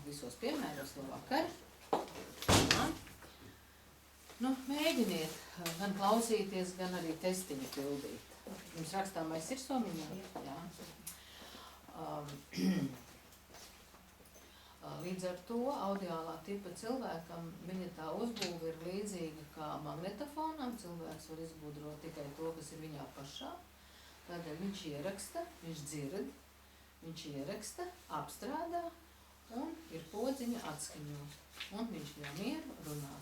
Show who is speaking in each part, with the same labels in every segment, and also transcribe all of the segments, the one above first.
Speaker 1: visos piemēros, labvakar. Mēģiniet gan klausīties, gan arī testiņu pildīt. Jums rakstāmais ir somiņā? Jā. Līdz ar to audiālā tipa cilvēkam viņa tā uzbūve ir līdzīga kā magnetofonam. Cilvēks var izgudrot tikai to, kas ir viņā pašā. Tādēļ viņš ieraksta, viņš dzird, viņš ieraksta, apstrādā un ir podziņa atskaņo. Un viņš jau mieru runā.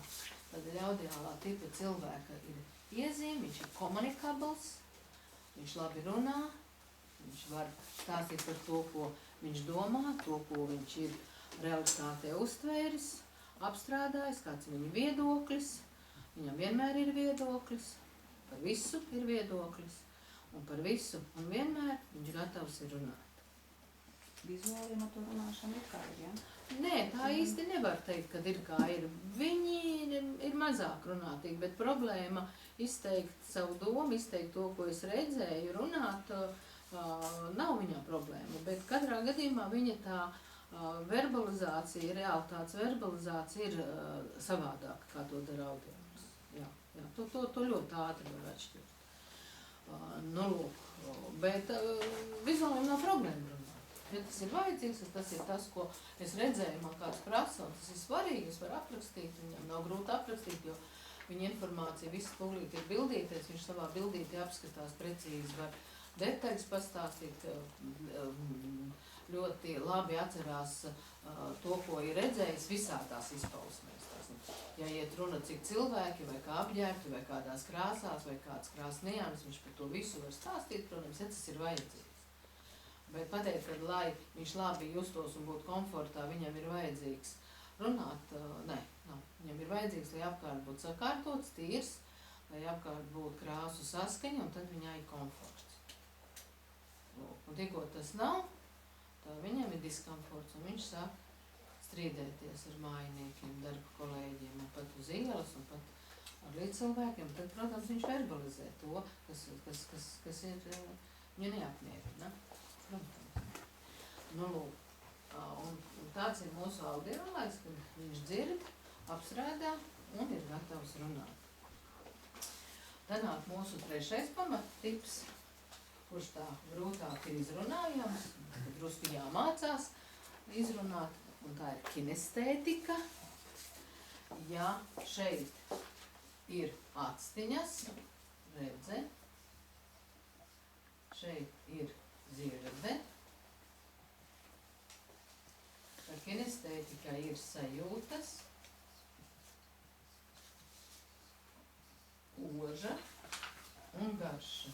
Speaker 1: Tādēļ audiālā tipa cilvēka ir iezīme, viņš ir komunikabls, viņš labi runā, viņš var stāstīt par to, ko viņš domā, to, ko viņš ir realitātē uztvēris, apstrādājis, kāds ir viņa viedoklis. Viņam vienmēr ir viedoklis, par visu ir viedoklis, un par visu un vienmēr viņš gatavs ir runāt.
Speaker 2: Vizuāliem ar to runāšanu ir kā ir, ja?
Speaker 1: Nē, tā īsti nevar teikt, kad ir kā ir. Viņi ir mazāk runātīgi, bet problēma izteikt savu domu, izteikt to, ko es redzēju, runāt, nav viņā problēma. Bet katrā gadījumā viņa tā verbalizācija, realitātes verbalizācija ir savādāka, kā to dara audiāls. Jā, to ļoti ātri var atšķirt. Bet vizuāliem nav problēma runāt. Ja tas ir vajadzīgs, tas ir tas, ko es redzēju, man kāds prasa, un tas ir svarīgi, es varu aprakstīt, viņam nav grūti aprakstīt, jo viņa informācija viss tūlīt ir bildīties, viņš savā bildītī apskatās precīzi, var detaļas pastāstīt, ļoti labi atcerās to, ko ir redzējis visādās izpausmēs. Ja iet runa, cik cilvēki, vai kā apģērbti, vai kādās krāsās, vai kāds krāsas nianses, viņš par to visu var stāstīt, protams, ja tas ir vajadzīgs. Bet pateikt, ka, lai viņš labi justos un būtu komfortā, viņam ir vajadzīgs runāt, nē, nav. Viņam ir vajadzīgs, lai apkārt būtu sakārtots, tīrs, lai apkārt būtu krāsu saskaņa, un tad viņai ir komforts. Un tikko tas nav, tad viņam ir diskomforts, un viņš sāk strīdēties ar mājiniekiem, darba kolēģiem, un pat uz ielas, un pat ar līdzcilvēkiem. Tad, protams, viņš verbalizē to, kas ir viņu neapmierina. Un tāds ir mūsu audiālais, kad viņš dzird, apstrādā un ir gatavs runāt. Tanāk mūsu trešais pamattips, kurš tā grūtāk ir izrunājams, drusku jāmācās izrunāt, un tā ir kinestētika. Ja šeit ir atstiņas, redze, šeit ir dzirde. Ar kinestētikai ir sajūtas, oža un garša.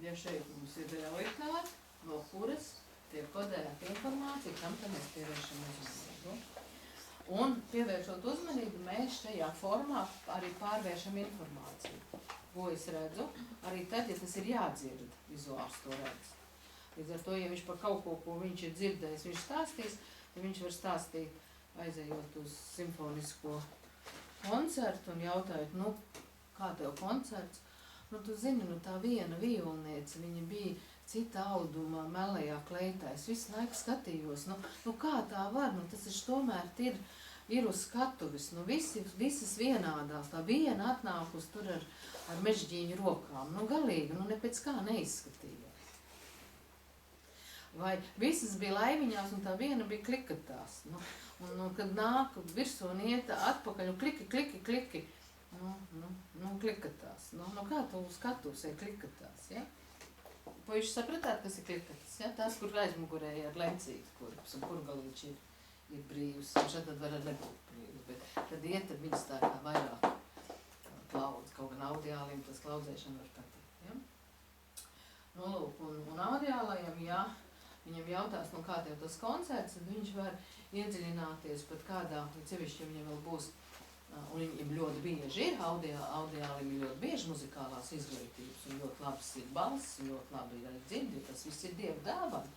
Speaker 1: Ja šeit mums ir realitāte, no kuras tiek kodēta informācija, kam tad mēs pievēršam uzmanību. Un pievēršot uzmanību, mēs šajā formā arī pārvēršam informāciju. Ko es redzu, arī tad, ja tas ir jādzird, vizuāls to redz. Līdz ar to, ja viņš par kaut ko viņš ir dzirdējis, viņš stāstīs, tad viņš var stāstīt, aizejot uz simfonisko koncertu un jautājot, kā tev koncerts? Tu zini, tā viena violniece, viņa bija cita audumā, melējā kleitā. Es visu laiku skatījos, kā tā var, tas tomēr ir uz skatuves, visas vienādās, tā viena atnākus tur ar mežģīņu rokām, galīgi, ne pēc kā neizskatījās. Vai visas bija laiviņās un tā viena bija klikatās, un kad nāk virsū un iet atpakaļ un kliki, klikatās, kā tu skatuves ir klikatās, ja? Puiši sapratāt, kas ir klikatas, ja? Tās, kur aizmugurēji ar lencīti kurps un kurgalīši ir brīvs, un šeit tad var arī nebūt brīvs, bet tad iet, tad viņas tā kā vairāk klaudz, kaut gan audiāliem tas klaudzēšana var patikt, ja? Un audiālajam, ja viņam jautās, kā tev tas koncerts, tad viņš var iedziļināties pat kādā, cevišķi, ja viņam vēl būs, un viņam ļoti bieži ir, audiālim ir ļoti bieži muzikālās izglītības, un ļoti labs ir balss, un ļoti labi ir arī dzirdi, tas viss ir Dieva dāvana,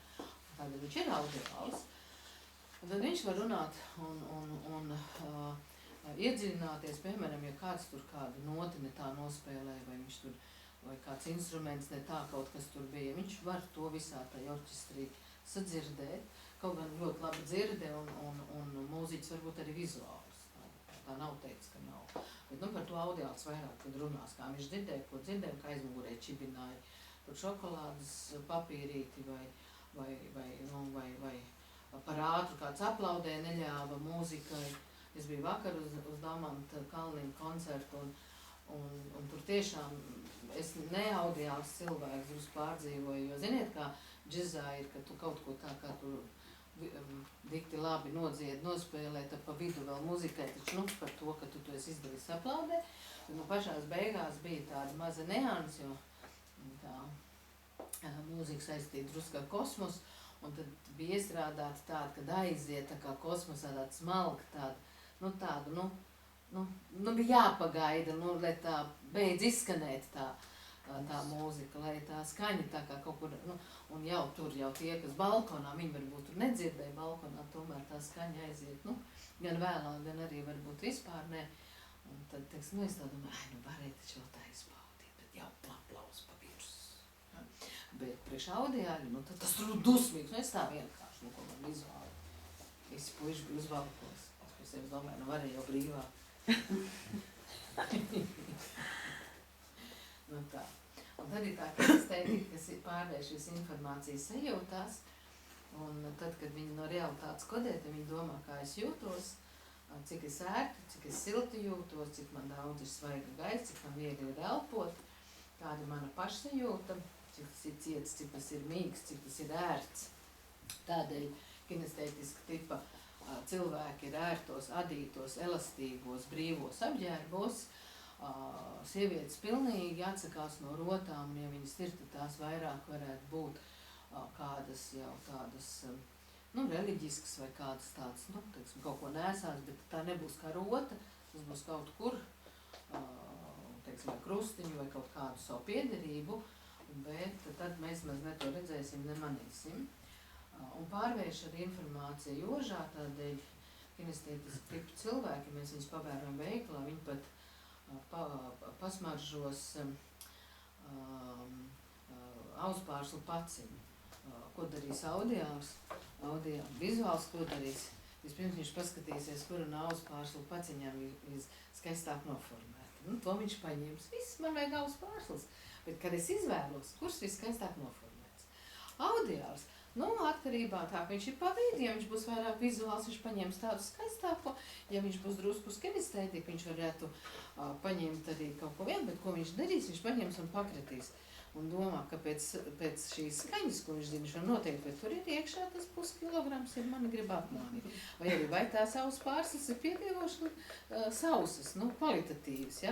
Speaker 1: tādēļ viņš ir audiāls. Un tad viņš var runāt un iedziļināties, piemēram, ja kāds tur kādu noti ne tā nospēlē, vai viņš tur, vai kāds instruments ne tā kaut kas tur bija, viņš var to visā tai orķestrī sadzirdēt, kaut gan ļoti labi dzirde un mūziķis varbūt arī vizuāls. Tā nav teikts, ka nav. Bet par to audiāls vairāk, kad runās, kā viņš dzirdēja, ko dzirdēja, kā aizmugurē čibināja tur šokolādes papīrīti vai par ātru kāds aplaudē, neļāva mūzikai. Es biju vakar uz Damanta Kalniņa koncertu un tur tiešām es neaudiāls cilvēks drusku pārdzīvoju, jo ziniet, kā džezā ir, ka tu kaut ko tā kā tu dikti labi nodzied, nospēlē, tad pa vidu vēl muzikai, taču par to, ka tu to esi izdarījis aplaudē. Pašās beigās bija tāda maza neans, jo tā mūzika saistīta drusku ar kosmosu, un tad bija iestrādāta tāda, kad aiziet tā kā kosmosā tāda smalka, bija jāpagaida, lai tā beidz izskanēt tā mūzika, lai tā skaņa tā kā kaut kur, un jau tur jau tie, kas balkonā, viņi varbūt tur nedzirdēja balkonā, tomēr tā skaņa aiziet, gan vēlāk, gan arī varbūt vispār ne. Un tad, es tā domāju, varēja taču vēl tā izbaudīt, bet jau aplaus pa virs. Bet priekš audiāļi, tad tas tur dusmīgs, es tā vienkārši, ko man vizuāli. Visi puiši bija uz balkos. Es sevi domāju, varēja jau brīvāk. Tā. Un tad ir tā, kas pārvērš visu informācijas sajūtās, un tad, kad viņi no realitātes kodē, tad viņi domā, kā es jūtos, cik es ērti, cik es silti jūtos, cik man daudz ir svaiga gaisa, cik man viegli ir elpot, kāda ir mana pašsajūta, cik tas ir ciets, cik tas ir mīgs, cik tas ir ērts. Tādēļ kinestētiska tipa cilvēki ir ērtos, adītos, elastīgos, brīvos apģērbos. Sievietes pilnīgi atsakās no rotām, un ja viņas ir, tad tās vairāk varētu būt kādas jau tādas, reliģiskas vai kādas tādas, teiksim, kaut ko nesās, bet tā nebūs kā rota, tas būs kaut kur, teiksim, vai krustiņu vai kaut kādu savu piederību, bet tad mēs ne to redzēsim, nemanīsim. Un pārvērš ar informāciju ožā, tādēļ kinestētiski tipu cilvēki, mēs viņus pavērojam veiklā, viņi pat pasmaržos auspārslu paciņu. Ko darīs audiāls, vizuāls, ko darīs? Vispirms viņš paskatīsies, kura no auspārslu paciņām ir skaistāk noformēta. To viņš paņems. Viss, man vajag auspārslis. Bet, kad es izvēlos, kurš ir skaistāk noformēts? Audiāls. Atkarībā tā, ka viņš ir pa vidu, ja viņš būs vairāk vizuāls, viņš paņems tādu skaistāko, ja viņš būs drusku kinestētiku, viņš varētu paņemt arī kaut ko vienu, bet ko viņš darīs, viņš paņems un pakritīs. Un domā, ka pēc šīs skaņas, ko viņš zina, viņš var noteikt, bet tur ir iekšā tas puskilograms, ir mani grib apmānīt. Vai tā savas pārslas ir pietiekoši sausas, kvalitatīvas,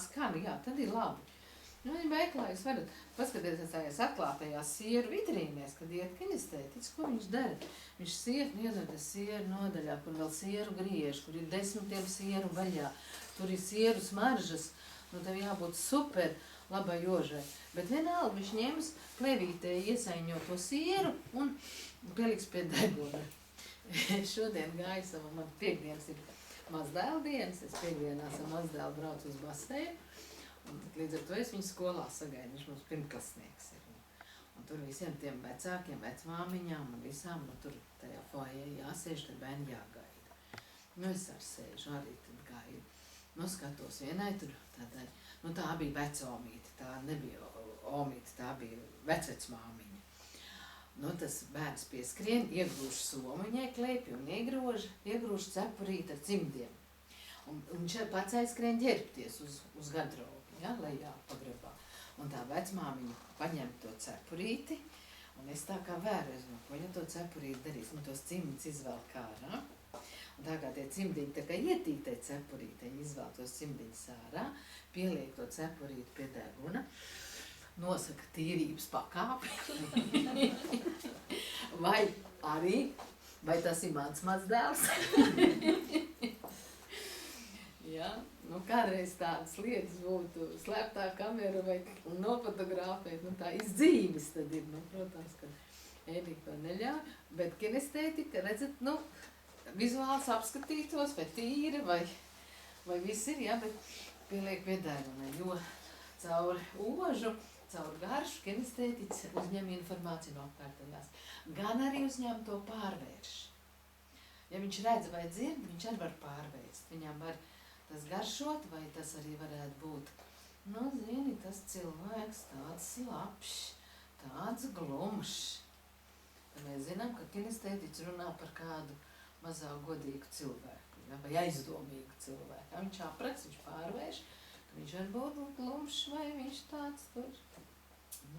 Speaker 1: skan, tad ir labi. Viņa veiklā jūs varat paskatīties tajās atklātajās sieru vitrīnēs, kad iet kinestētiski, ko viņš dara. Viņš iedodas sieru nodaļā, kur vēl sieru griež, kur ir 10 sieru vaļā, tur ir sieru smaržas, tev jābūt super labai ožai. Bet vienalga viņš ņems plevītē iesaiņoto sieru un pieliks pie deguna. Šodien gāju savu, man piekdienas ir mazdēlu dienas, es piekdienās ar mazdēlu braucu uz baseinu. Līdz ar to es viņu skolā sagaidu, viņš mums pirmklasnieks ir. Un tur visiem tiem vecākiem, vecmāmiņām un visām, tur tajā foajē jāsēž, tad bērni jāgaida. Es ar sēžu, arī tad gaidu. Skatos vienai tur tādai, tā bija vecomīte, tā nebija omīte, tā bija vecvecmāmiņa. Tas bērns pieskrien, iegrūž somu viņai klēpi un iegrūž cepurīti ar cimdiem. Un viņš pats aizskrien ģērbties uz garderobu. Lejā pagrabā. Un tā vecmāmiņa paņem to cepurīti, un es tā kā vēros, ko viņa to cepurīti darīs. Tos cimdus izvelk ārā. Un tā kā tie cimdiņi tā kā ietītē cepurīti, viņi izvelk tos cimdiņus ārā, pieliek to cepurīti pie deguna, nosaka tīrības pakāpi. Vai tas ir mans mazdēls? Kādreiz tādas lietas būtu slēptā kamera vai nofotografēt, tā izdzīves tad ir, protams, ka Ēdika neļauj, bet kinestētika, redzat, vizuāls apskatītos, vai tīra, vai viss ir, bet pieliek pie deguna, jo cauri ožu caur garšu kinestētiķis uzņem informāciju no apkārtējās, gan arī uzņem to pārvērš. Ja viņš redz vai dzird, viņš arī var pārvērst. Viņam var tas garšot, vai tas arī varētu būt, nu, zini, tas cilvēks tāds slapšs, tāds glumšs. Tad mēs zinām, ka kinestētiķis runā par kādu mazāk godīgu cilvēku, ja, vai aizdomīgu cilvēku. Ja, viņš apraksta, viņš pārvērš, ka viņš var būt glumšs, vai viņš tāds tur.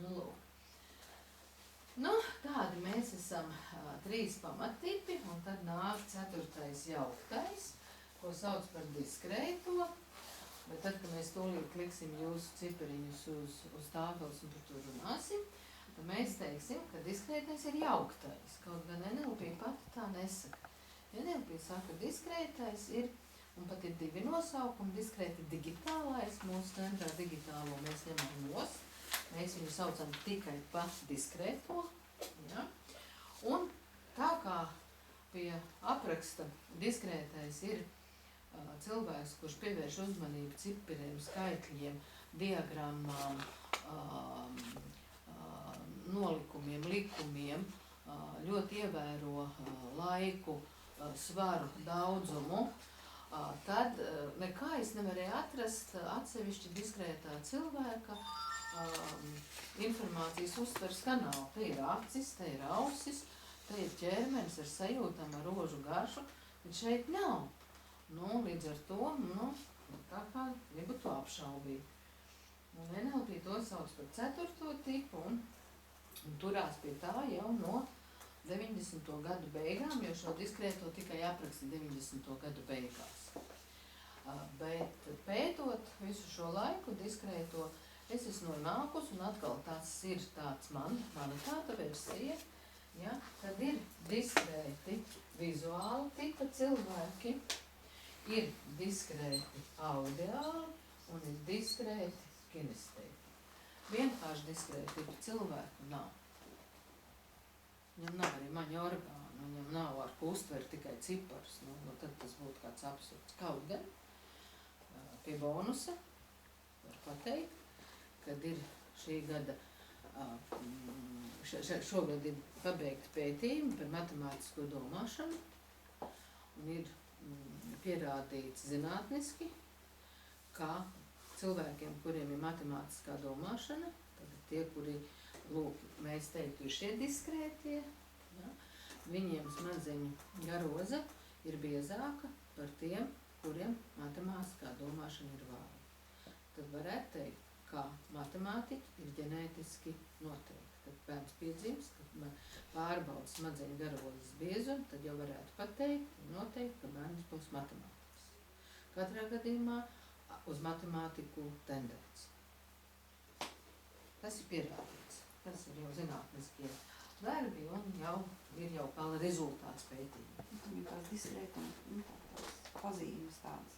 Speaker 1: Nu, lūk. Nu, tādi mēs esam 3 pamattipi, un tad nāk 4. jauktais, ko sauc par diskrēto, bet tad, kad mēs tūlīt kliksim jūsu cipariņus uz tāfeles un par to runāsim, tad mēs teiksim, ka diskrētais ir jauktais, kaut gan NLP pati tā nesaka. NLP saka, diskrētais ir, un pat ir 2 nosaukumi, diskrēti digitālais, mūsu centrā digitālo mēs ņemam nost. Mēs viņu saucam tikai pa diskrēto, ja? Un tā kā pie apraksta diskrētais ir cilvēks, kurš pievērš uzmanību cipiriem, skaitļiem, diagrammām, nolikumiem, likumiem, ļoti ievēro laiku, svaru, daudzumu, tad nekā es nevarēju atrast atsevišķi diskrētā cilvēka informācijas uztveres kanālu. Te ir acis, te ir ausis, te ir ķermenis ar sajūtām, ar rožu garšu, bet šeit nav. Nu, līdz ar to, nu, tā kā gribu to apšaubīt. Un NLP to sauc par 4. tipu un turās pie tā jau no 90. gadu beigām, jo šo diskrēto tikai apraksta 90. gadu beigās. Bet pētot visu šo laiku diskrēto, es esmu nonākusi, un atkal tas ir tāds mana tāda versija, ja, tad ir diskrēti vizuāli tipa cilvēki, ir diskrēti audiāli un ir diskrēti kinestēti. Vienkārši diskrēti tipa cilvēku nav. Viņam nav arī maņa orgānu, viņam nav ar ko uztver tikai cipars, nu tad tas būtu kāds absurds. Kaut gan pie bonusa var pateikt, kad ir šī gada, šogad ir pabeigti pētījumi par matemātisko domāšanu, un ir pierādīts zinātniski, ka cilvēkiem, kuriem ir matemātiskā domāšana, tad tie, kuri, lūk, mēs teiktu, ir šie diskrētie, ja, viņiem smadzeņu garoza ir biezāka par tiem, kuriem matemātiskā domāšana ir vāja. Tad varētu teikt, ka matemātika ir ģenētiski noteikta. Kad bērns piedzimst, kad pārbauda smadzeņu garozas biezumu, tad jau varētu pateikt un noteikt, ka bērns būs matemātikas. Katrā gadījumā uz matemātiku tendēts. Tas ir pierādīts. Tas ir jau zinātniskie darbi un ir jau kā rezultāts pētījumi.
Speaker 2: Viņam tās diskrētām, tās pazīmes tādas.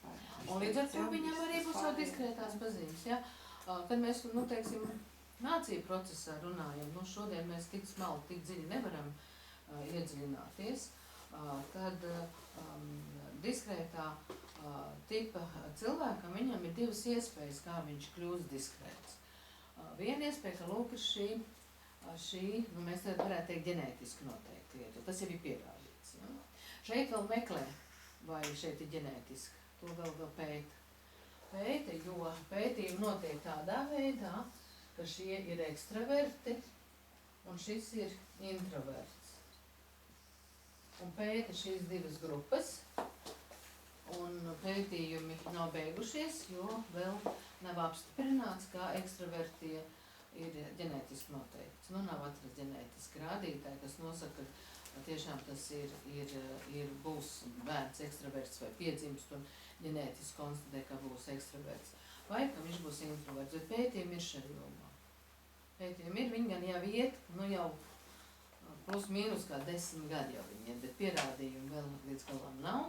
Speaker 1: Un līdz ar to viņam arī būs jau diskrētās pazīmes, ja? Kad mēs, nu, teiksim, mācību procesā runājam, nu, šodien mēs tik smalki, tik dziļi nevaram iedziļināties, tad diskrētā tipa cilvēkam viņam ir 2 iespējas, kā viņš kļūst diskrēts. Viena iespēja, ka lūk ir šī, nu, mēs varētu teikt, ģenētiski noteikti lieta, tas jau ir pierādīts. Ja? Šeit vēl meklē, vai šeit ir ģenētiski, to vēl pēta. Jo pētījumi notiek tādā veidā, ka šie ir ekstraverti un šis ir introverts. Un pēta šīs 2 grupas, un pētījumi nav beigušies, jo vēl nav apstiprināts, kā ekstravertie ir ģenētiski noteikts. Nu, nav atrasts ģenētiski rādītāji, kas nosaka, ka tiešām tas būs bērns ekstraverts vai piedzimst un ģenētiski konstatē, ka būs ekstraverts. Vai ka viņš būs introverts, bet pētījumi ir šajā jomā. Pētījumi ir, viņi gan jau iet, nu jau plus mīnus kā 10 gadi jau viņi iet, bet pierādījumi vēl līdz galam nav.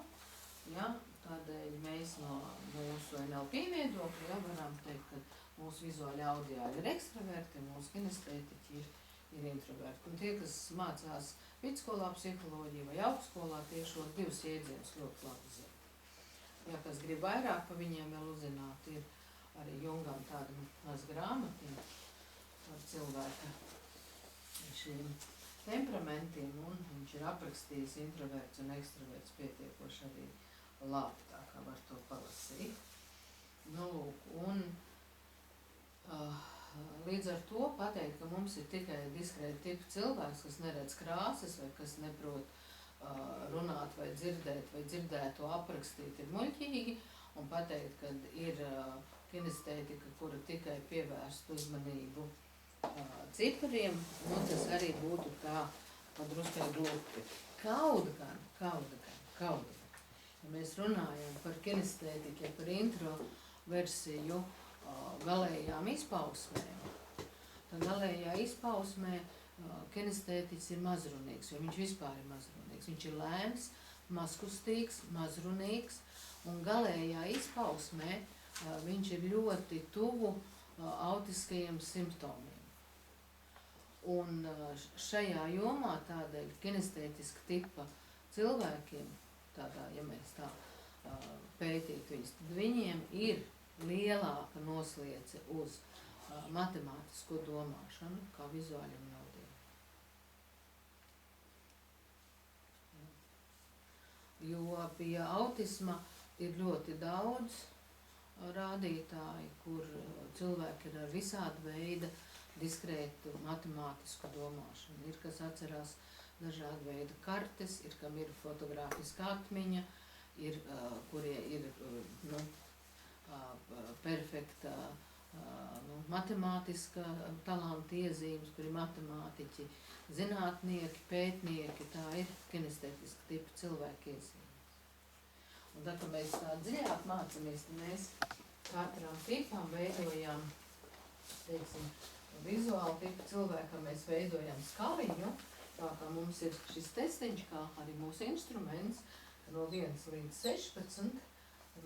Speaker 1: Ja, tādēļ mēs no mūsu NLP viedokļa varam teikt, ka mūsu vizuāli audiāli ir ekstraverti, mūsu kinestētiķi ir introverti. Un tie, kas mācās vidusskolā psiholoģiju vai augstskolā, tie šos 2 jēdzienus ļoti labi zina. Ja kas grib vairāk pa viņiem vēl uzzināt, ir arī Jungam tāda maza grāmatiņa, par cilvēka šiem temperamentiem, un viņš ir aprakstījis introverts un ekstraverts pietiekoši arī labi, tā kā var to palasīt. Nu, un līdz ar to pateikt, ka mums ir tikai diskrēta tipa cilvēks, kas neredz krāsas vai kas neprot runāt vai dzirdēto aprakstīt, ir muļķīgi, un pateikt, ka ir kinestētika, kura tikai pievērst uzmanību cipariem, nu tas arī būtu tā padruskai glupi. Kaut gan. Ja mēs runājam par kinestētiku, par introversiju galējām izpausmēm, tad galējā izpausmē kinestētiķis ir mazrunīgs, jo viņš vispār ir mazrunīgs. Viņš ir lēns, mazkustīgs, mazrunīgs, un galējā izpausmē viņš ir ļoti tuvu autiskajiem simptomiem. Un šajā jomā tādēļ kinestētiska tipa cilvēkiem, tādā, ja mēs tā pētītu viņus, tad viņiem ir lielāka nosliece uz matemātisko domāšanu kā vizuāļiem un audiem. Jo pie autisma ir ļoti daudz rādītāji, kur cilvēki ir ar visāda veida diskrētu matemātisku domāšanu. Ir, kas atcerās dažādu veidu kartes, ir, kam ir fotogrāfiska atmiņa, ir, kurie ir perfekta matemātiska talanta iezīmes, kuri matemātiķi, zinātnieki, pētnieki, tā ir kinestētiska tipa cilvēku iezīmes. Un tā, ka mēs tā dziļāk mācamies, tad mēs katram tipam veidojam, teiksim, vizuāli tipu cilvēkam mēs veidojam skaliņu, tā kā mums ir šis testiņš, kā arī mūsu instruments, no 1 līdz 16,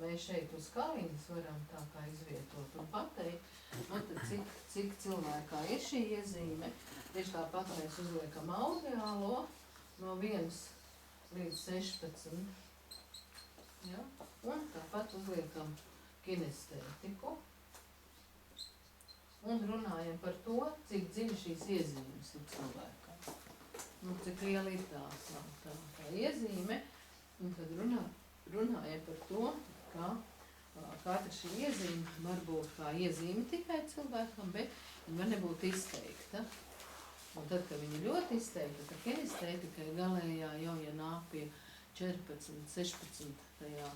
Speaker 1: mēs šeit uz skaliņas varam tā kā izvietot un pateikt, nu tad cik cilvēkā ir šī iezīme, tieši tāpat mēs uzliekam audiālo no 1 līdz 16, ja? Un tāpat uzliekam kinestētiku. Un runājam par to, cik dziļi šīs iezīmes ir cilvēkā. Nu, cik liela ir tā iezīme, un tad runājam par to, ka katra šī iezīme var būt kā iezīme tikai cilvēkam, bet viņa var nebūt izteikta. Un tad, kad viņa ļoti izteikta, tad kinestētikai galējā jau, ja nāk pie 14, 16 tajā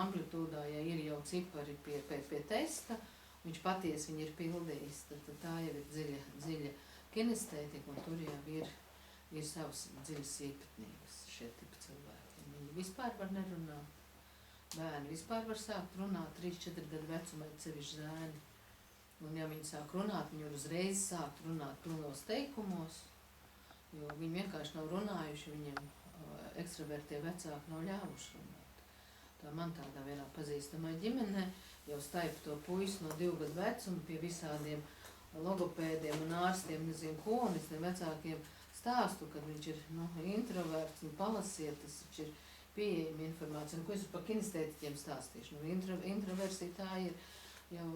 Speaker 1: amplitūdā, ja ir jau cipari pie testa, viņš patiesi viņu ir pildījis, tad tā jau ir dziļa kinestētika, un tur jau ir savas dziļas īpatnības šie tipi cilvēki. Viņi vispār var nerunāt. Bērni vispār var sākt runāt 3-4 gadu vecumā, sevišķi zēni. Un ja viņi sāk runāt, viņi uzreiz sāk runāt pilnos teikumos, jo viņi vienkārši nav runājuši, viņiem ekstravertie vecāki nav ļāvuši runāt. Tā man tādā vienā pazīstamā ģimenē jau staipa to puisi no 2 gadu vecuma pie visādiem logopēdiem un ārstiem, nezinu ko, un es tiem vecākiem stāstu, kad viņš ir introverts un palasiet, tas viņš ir pieejama informācija. Un ko es par kinestētiķiem stāstīšu? Introversija tā ir jau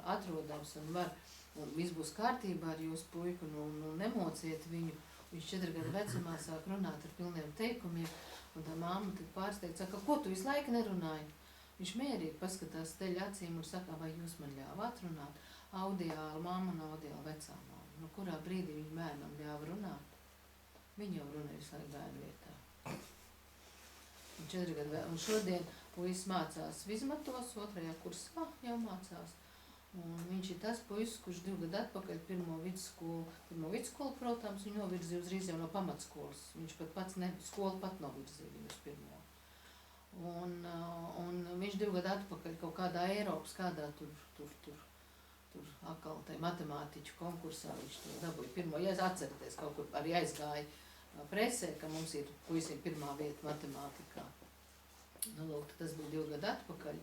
Speaker 1: atrodams un var, un viss būs kārtībā ar jūsu puiku, nu nemociet viņu. Viņš 4 gadu vecumā sāk runāt ar pilniem teikumiem, un tā mamma tik pārsteigta, saka, ko tu visu laiku nerunāji? Viņš mierīgi paskatās teļ acīm un saka, vai jūs man ļāvāt runāt? Audiāli mamma un audiāli vecā mamma. Nu, kurā brīdī viņa bērnam ļāva runāt? Viņa jau runāja visu laiku bērnu vietā. Un 4 gadu un šodien puisis mācās Vizmatos, 2. kursā jau mācās. Un viņš ir tas puisis, kurš 2 gadu atpakaļ pirmo vidusskolu, protams, viņu novirzīja uzreiz jau no pamatskolas. Viņš pat pats skolu pat novirzīja viņu uz pirmo. Un viņš 2 gadu atpakaļ kaut kādā Eiropas, kādā tur atkal tai matemātiķu konkursā, viņš to dabūja pirmo. Ja atceraties, kaut kur arī aizgāja presē, ka mums ir puisim 1. vieta matemātikā. Nu, lūk, tas bija 2 gadu atpakaļ.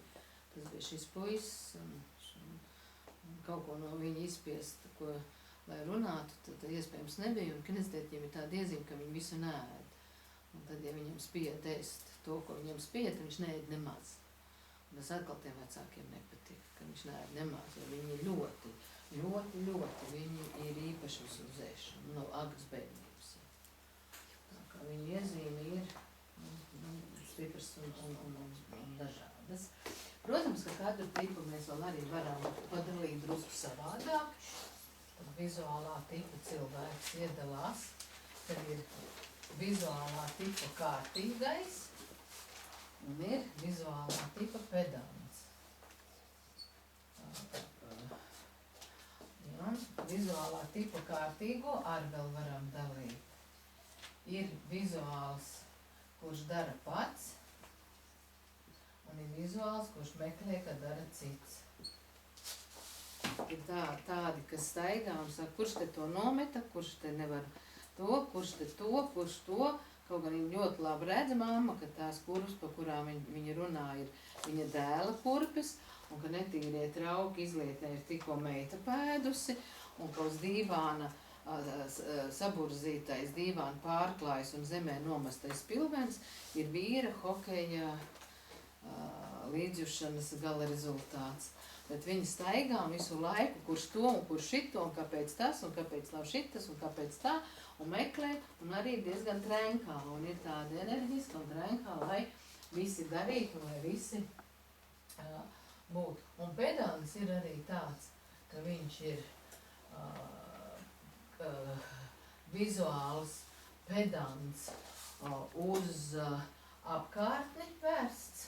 Speaker 1: Tas bija šis puisis, un kaut ko no viņa izspiest, lai runātu, tad iespējams nebija, un kinestētiķiem ir tāda iezīme, ka viņi visu neēd. Un tad, ja viņam spied ēst to, ko viņam spied, viņš neēd nemaz. Un tas atkal tiem vecākiem nepatīk, ka viņš neēd nemaz, jo viņi ir ļoti, ļoti viņi ir īpaši uz uzēšanu, no agras bērnības. Tā kā viņa iezīme ir stipras un dažādas. Protams, ka katru tipu mēs vēl arī varam padalīt drusku savādāk. Tad vizuālā tipa cilvēks iedalās, tad ir vizuālā tipa kārtīgais un ir vizuālā tipa pedants. Ja, vizuālā tipa kārtīgo arī vēl varam dalīt. Ir vizuāls, kurš dara pats, un ir vizuāls, kurš meklē, ka dara cits. Ir tādi, kas staigā un saka, kurš te to nometa, kurš te nevar to, kurš te to, kurš to. Kaut gan viņa ļoti labi redz mamma, ka tās kurpes, pa kurām viņa runā, ir viņa dēla kurpes, un ka netīrie trauki izlietnē ir tikko meita pēdusi, un ka uz dīvāna saburzītais dīvāna pārklājs un zemē nomestais pilvens ir vīra hokeja līdzjušanas gala rezultāts. Bet viņi staigā visu laiku, kurš to un kurš šito, un kāpēc tas, un kāpēc nav šitas, un kāpēc tā, un meklē, un arī diezgan trenkā, un ir tāda enerģiska un trenkā, lai visi darītu, lai visi būtu. Un pedants ir arī tāds, ka viņš ir vizuāls pedants uz apkārtni vērsts,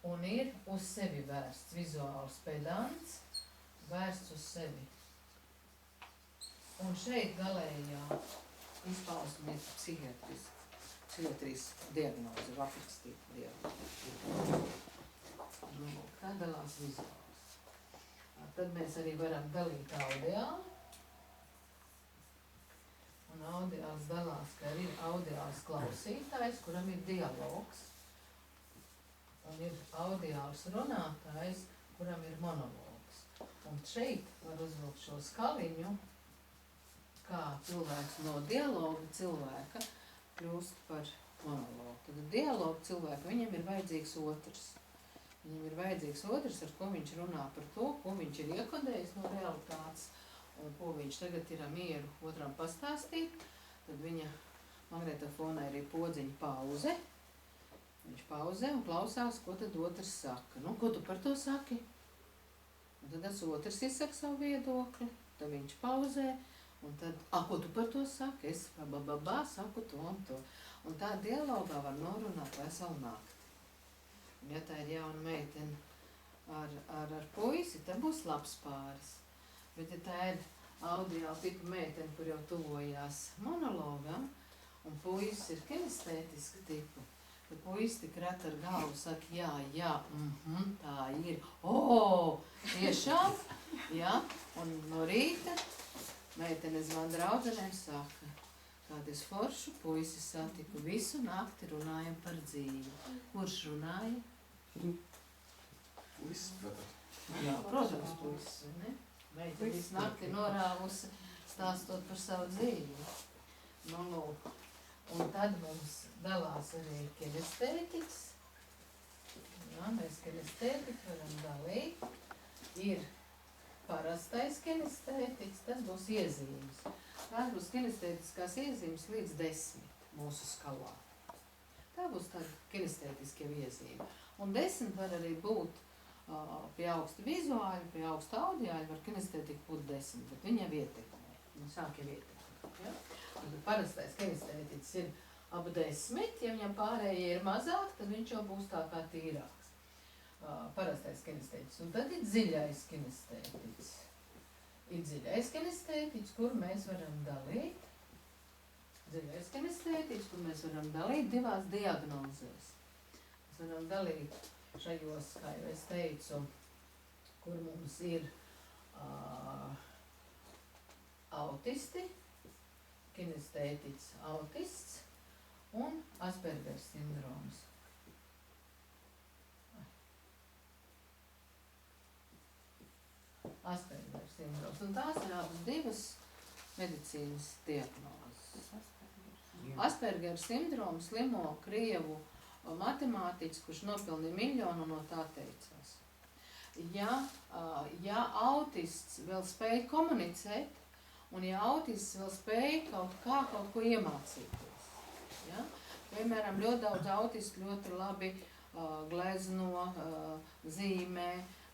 Speaker 1: un ir uz sevi vērsts vizuāls pedants, vērsts uz sevi. Un šeit galējā izpausme ir psihiatrisku diagnozi, aprakstīta diagnozi. Tā dalās vizuāls. Tad mēs arī varam dalīt audiāli. Un audiāls dalās, ka ir audiāls klausītājs, kuram ir dialogs. Un ir audiāls runātājs, kuram ir monologs. Un šeit var uzvilkt šo skaliņu, kā cilvēks no dialoga cilvēka kļūst par monologu. Tad dialogu cilvēku, viņam ir vajadzīgs otrs. Viņam ir vajadzīgs otrs, ar ko viņš runā par to, ko viņš ir iekodējis no realitātes, un ko viņš tagad ir mieru otram pastāstīt. Tad viņa magnetofonā ir podziņa pauze. Viņš pauzē un klausās, ko tad otrs saka. Nu, ko tu par to saki? Un tad tas otrs izsaka savu viedokli, tad viņš pauzē, un tad, ko tu par to saki? Es saku to un to. Un tā dialogā var norunāt veselu nakti. Un ja tā ir jauna meitene ar puisi, tad būs labs pāris. Bet ja tā ir audiāla tipa meitene, kur jau tuvojās monologam, un puisis ir kinestētiska tipa, tad puisis tik ret ar galvu saka, jā, tā ir, tiešām, jā, un no rīta meitene zvan draudzenēm saka, kāda es foršu puisi satiku, visu nakti runājam par dzīvi. Kurš runāja?
Speaker 3: Puisis, protams.
Speaker 1: Jā, protams, puisis, ne? Meitene visu nakti norāvusi, stāstot par savu dzīvi. Nu, lūk. Un tad mums dalās arī kinestētiķis. Jā, mēs kinestētiķi varam dalīt. Ir parastais kinestētiķis, tas būs iezīmes. Tās būs kinestētiskās iezīmes līdz 10 mūsu skalā. Tā būs tāda kinestētiskie iezīme. Un 10 var arī būt pie augsta vizuāļa, pie augsta audiāļa, var kinestētika būt 10, bet viņa jau ietekmē. Viņa sāk jau ietekmē. Ja? Un parastais kinestētiķis ir ap 10, ja viņam pārējie ir mazāk, tad viņš jau būs tā kā tīrāks. Parastais kinestētiķis. Un tad ir dziļais kinestētiķis. Ir dziļais kinestētiķis, kur mēs varam dalīt. Dziļais kinestētiķis, kur mēs varam dalīt divās diagnozēs. Mēs varam dalīt šajos, kā jau es teicu, kur mums ir autisti, kinestētiķis autists un Aspergers sindroms. Aspergers sindroms. Un tās ir abas divas medicīnas diagnozes. Aspergers sindroms slimo krievu matemātiķis, kurš nopelnīja 1 miljonu un no tā teicās. ja autists vēl spēj komunicēt, un ja autists vēl spēj kaut ko iemācīties. Ja? Piemēram, ļoti daudz autistu ļoti labi glezno, zīmē,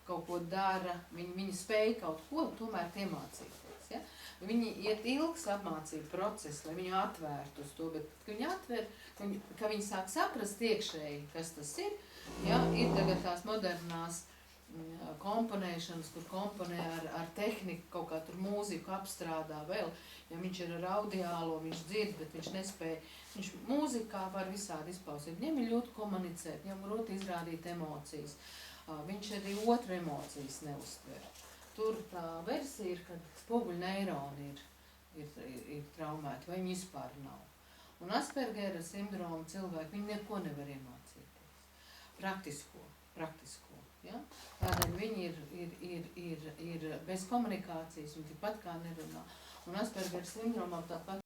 Speaker 1: kaut ko dara, viņi spēj kaut ko tomēr iemācīties. Ja? Viņi iet ilgs apmācību process, lai viņu atvērtu uz to, bet kad viņi atver, ka viņi sāk saprast iekšēji, kas tas ir, ja? Ir tagad tās modernās komponēšanas, kur komponē ar tehniku, kaut kā tur mūziku apstrādā vēl, ja viņš ir ar audiālo, viņš dzird, bet viņš nespēja, viņš mūzikā var visādi izpausīt, viņam ir ļoti komunicēt, viņam grūti izrādīt emocijas, viņš arī otru emocijas neuztver. Tur tā versija ir, kad spoguļu neironi ir traumēti, vai viņi vispār nav. Un Aspergera sindroma cilvēki, viņi neko nevar iemācīties. Praktisko. Ja? Tādēļ viņi ir bez komunikācijas, viņi tikpat kā nerunā. Un Aspergera sindromam tāpat